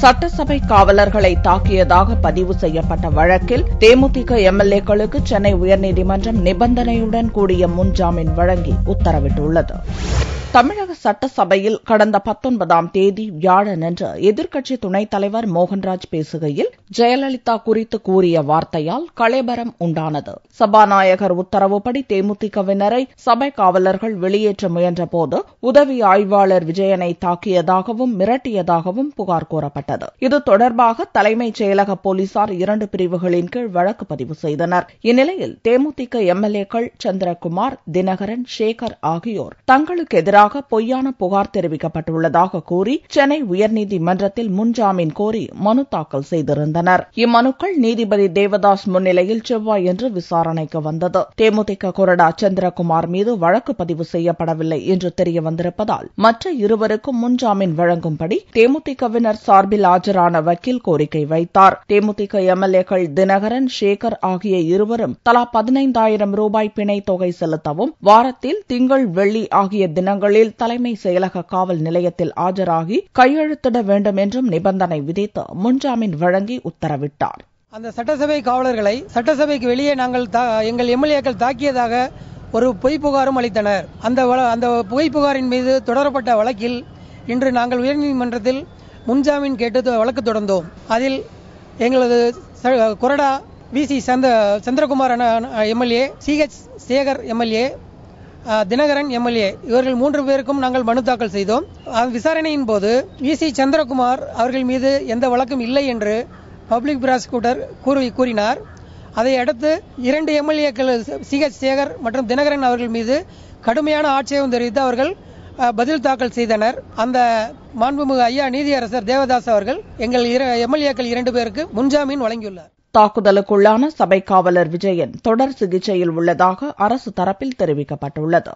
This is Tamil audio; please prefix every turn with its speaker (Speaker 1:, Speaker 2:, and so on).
Speaker 1: சட்டசபை காவலர்களை தாக்கியதாக பதிவு செய்யப்பட்ட வழக்கில் தேமுதிக எம்எல்ஏக்களுக்கு சென்னை உயர்நீதிமன்றம் நிபந்தனையுடன் கூடிய முன்ஜாமீன் வழங்கி உத்தரவிட்டுள்ளது. தமிழக சட்டசபையில் கடந்த 19ஆம் தேதி வியாழனன்று எதிர்க்கட்சி துணைத் தலைவர் மோகன்ராஜ் பேசுகையில் ஜெயலலிதா குறித்து கூறிய வார்த்தையால் கலவரம் உண்டானது. சபாநாயகர் உத்தரவுப்படி தேமுதிகவினரை சபை காவலர்கள் வெளியேற்ற முயன்றபோது உதவி ஆய்வாளர் விஜயனை தாக்கியதாகவும் மிரட்டியதாகவும் புகார் கூறப்பட்டது. இது தொடர்பாக தலைமைச் செயலக போலீசார் 2 பிரிவுகளின் கீழ் வழக்கு பதிவு செய்தனர். இந்நிலையில் தேமுதிக எம்எல்ஏக்கள் சந்திரகுமார், தினகரன், சேகர் ஆகியோர் தங்களுக்கு எதிராக பொய்யான புகார் தெரிவிக்கப்பட்டுள்ளதாக கூறி சென்னை உயர்நீதிமன்றத்தில் முன்ஜாமீன் கோரி மனு தாக்கல் செய்திருந்தனர். இம்மனுக்கள் நீதிபதி தேவதாஸ் முன்னிலையில் செவ்வாயன்று விசாரணைக்கு வந்தது. தேமுதிக கொறடா சந்திரகுமார் மீது வழக்கு பதிவு செய்யப்படவில்லை என்று தெரிய வந்திருப்பதால் மற்ற இருவருக்கும் முன்ஜாமீன் வழங்கும்படி தேமுதிகவினர் சார்பில் ஆஜரான வக்கீல் கோரிக்கை வைத்தார். தேமுதிக எம்எல்ஏக்கள் தினகரன், சேகர் ஆகிய இருவரும் தலா 15,000 ரூபாய் பிணை தொகை செலுத்தவும், வாரத்தில் திங்கள், வெள்ளி ஆகிய தினங்களில் தலைமை செயலக காவல் நிலையத்தில் ஆஜராகி கையெழுத்திட வேண்டும் என்றும் நிபந்தனை விதித்து முன்ஜாமீன் வழங்கி உத்தரவிட்டார்.
Speaker 2: அந்த சட்டசபை காவலர்களை சட்டசபைக்கு வெளியே எங்கள் எம்எல்ஏக்கள் தாக்கியதாக ஒரு பொய் புகாரும் அளித்தனர். அந்த பொய் புகாரின் மீது தொடரப்பட்ட வழக்கில் இன்று நாங்கள் உயர்நீதிமன்றத்தில் முன்ஜாமீன் கேட்டு வழக்கு தொடர்ந்தோம். அதில் எங்களது கொறடா V C Chandrakumar MLA, CH Sekar MLA, Dinakaran MLA இவர்கள் 3 பேருக்கும் நாங்கள் மனு தாக்கல் செய்தோம். விசாரணையின் போது விசி சந்திரகுமார் அவர்கள் மீது எந்த வழக்கும் இல்லை என்று பப்ளிக் ப்ராசிக்யூட்டர் கூறினார். அதை அடுத்து 2 எம்எல்ஏக்கள் சிஹெச் சேகர் மற்றும் தினகரன் அவர்கள் மீது கடுமையான ஆட்சேபம் தெரிவித்து அவர்கள் பதில் தாக்கல் செய்தனர். அந்த மாண்புமிகு ஐயா நீதியரசர் தேவதாஸ் அவர்கள் எங்கள் எம்எல்ஏக்கள் 2 பேருக்கு முன்ஜாமீன் வழங்கியுள்ளார்.
Speaker 1: தாக்குதலுக்குள்ளான சபை காவலர் விஜயன் தொடர் சிகிச்சையில் உள்ளதாக அரசு தரப்பில் தெரிவிக்கப்பட்டுள்ளது.